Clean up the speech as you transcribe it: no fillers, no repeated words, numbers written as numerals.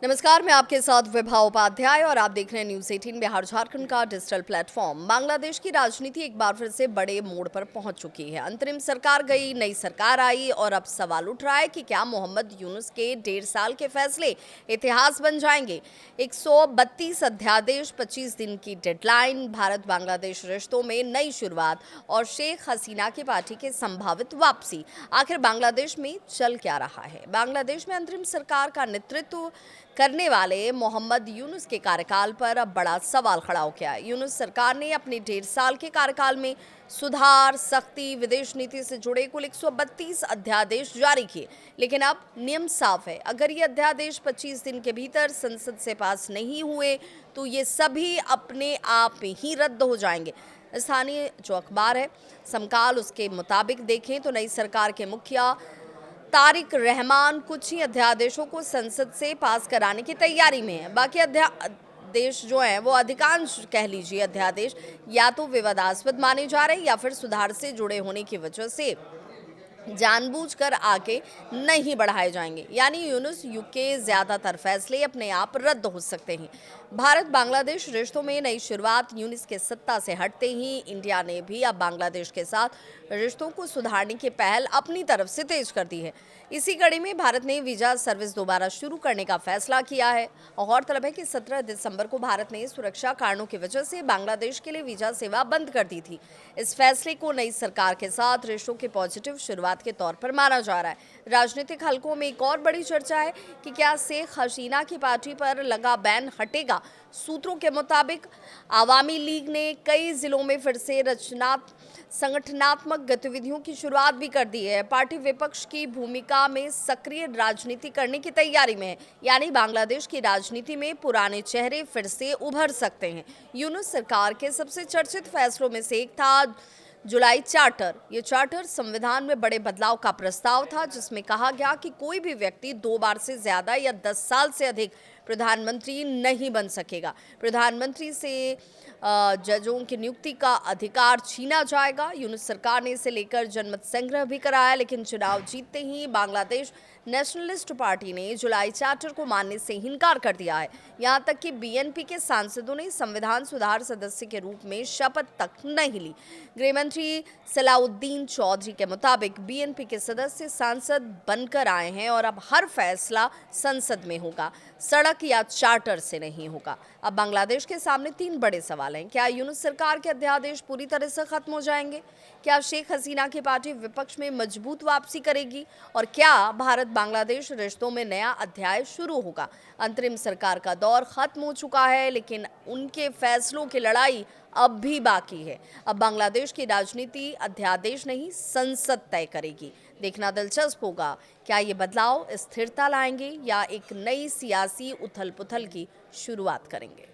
नमस्कार, मैं आपके साथ विभा उपाध्याय और आप देख रहे हैं न्यूज़ 18 बिहार झारखंड का डिजिटल प्लेटफॉर्म। बांग्लादेश की राजनीति एक बार फिर से बड़े मोड़ पर पहुंच चुकी है। अंतरिम सरकार गई, नई सरकार आई और अब सवाल उठ रहा है कि क्या मोहम्मद यूनुस के 1.5 साल के फैसले इतिहास बन जाएंगे। 132 अध्यादेश, 25 दिन की डेडलाइन, भारत बांग्लादेश रिश्तों में नई शुरुआत और शेख हसीना की पार्टी के संभावित वापसी। आखिर बांग्लादेश में चल क्या रहा है? बांग्लादेश में अंतरिम सरकार का नेतृत्व करने वाले मोहम्मद यूनुस के कार्यकाल पर अब बड़ा सवाल खड़ा हो गया है। यूनुस सरकार ने अपने 1.5 साल के कार्यकाल में सुधार, सख्ती, विदेश नीति से जुड़े कुल 132 अध्यादेश जारी किए, लेकिन अब नियम साफ है। अगर ये अध्यादेश 25 दिन के भीतर संसद से पास नहीं हुए तो ये सभी अपने आप ही रद्द हो जाएंगे। स्थानीय जो अखबार है समकाल, उसके मुताबिक देखें तो नई सरकार के मुखिया तारिक रहमान कुछ ही अध्यादेशों को संसद से पास कराने की तैयारी में है। बाकी अध्यादेश जो हैं वो अधिकांश कह लीजिए अध्यादेश या तो विवादास्पद माने जा रहे हैं या फिर सुधार से जुड़े होने की वजह से जानबूझकर आगे नहीं बढ़ाए जाएंगे। यानी यूनुस युग के ज्यादातर फैसले अपने आप रद्द हो सकते हैं। भारत बांग्लादेश रिश्तों में नई शुरुआत। यूनुस के सत्ता से हटते ही इंडिया ने भी अब बांग्लादेश के साथ रिश्तों को सुधारने की पहल अपनी तरफ से तेज कर दी है। इसी कड़ी में भारत ने वीजा सर्विस दोबारा शुरू करने का फैसला किया है। और गौरतलब है कि 17 दिसंबर को भारत ने सुरक्षा कारणों की वजह से बांग्लादेश के लिए वीजा सेवा बंद कर दी थी। इस फैसले को नई सरकार के साथ रिश्तों की पॉजिटिव शुरुआत के तौर पर माना जा रहा है। राजनीतिक हलकों में एक और बड़ी चर्चा है कि क्या शेख हसीना की पार्टी पर लगा बैन हटेगा। सूत्रों के मुताबिक आवामी लीग ने कई जिलों में फिर से संगठनात्मक गतिविधियों की शुरुआत भी कर दी है। पार्टी विपक्ष की भूमिका में सक्रिय राजनीति करने की तैयारी में है। यानी बांग्लादेश की राजनीति में पुराने चेहरे फिर से उभर सकते हैं। यूनुस सरकार के सबसे चर्चित फैसलों में से एक था जुलाई चार्टर। ये चार्टर संविधान में बड़े बदलाव का प्रस्ताव था, जिसमें कहा गया कि कोई भी व्यक्ति 2 बार से ज्यादा या 10 साल से अधिक प्रधानमंत्री नहीं बन सकेगा। प्रधानमंत्री से जजों की नियुक्ति का अधिकार छीना जाएगा। यूनुस सरकार ने इसे लेकर जनमत संग्रह भी कराया, लेकिन चुनाव जीतते ही बांग्लादेश नेशनलिस्ट पार्टी ने जुलाई चार्टर को मानने से इनकार कर दिया है। यहाँ तक कि बीएनपी के सांसदों ने संविधान सुधार सदस्य के रूप में शपथ तक नहीं ली। गृहमंत्री सलाउद्दीन चौधरी के मुताबिक बीएनपी के सदस्य सांसद बनकर आए हैं और अब हर फैसला संसद में होगा, सड़क या चार्टर से नहीं होगा। अब बांग्लादेश के सामने 3 बड़े सवाल हैं। क्या यूनुस सरकार के अध्यादेश पूरी तरह से खत्म हो जाएंगे? क्या शेख हसीना की पार्टी विपक्ष में मजबूत वापसी करेगी? और क्या भारत बांग्लादेश रिश्तों में नया अध्याय शुरू होगा? अंतरिम सरकार का दौर खत्म हो चुका है, लेकिन उनके फैसलों की लड़ाई अब भी बाकी है। अब बांग्लादेश की राजनीति अध्यादेश नहीं, संसद तय करेगी। देखना दिलचस्प होगा, क्या ये बदलाव स्थिरता लाएंगे या एक नई सियासी उथल-पुथल की शुरुआत करेंगे।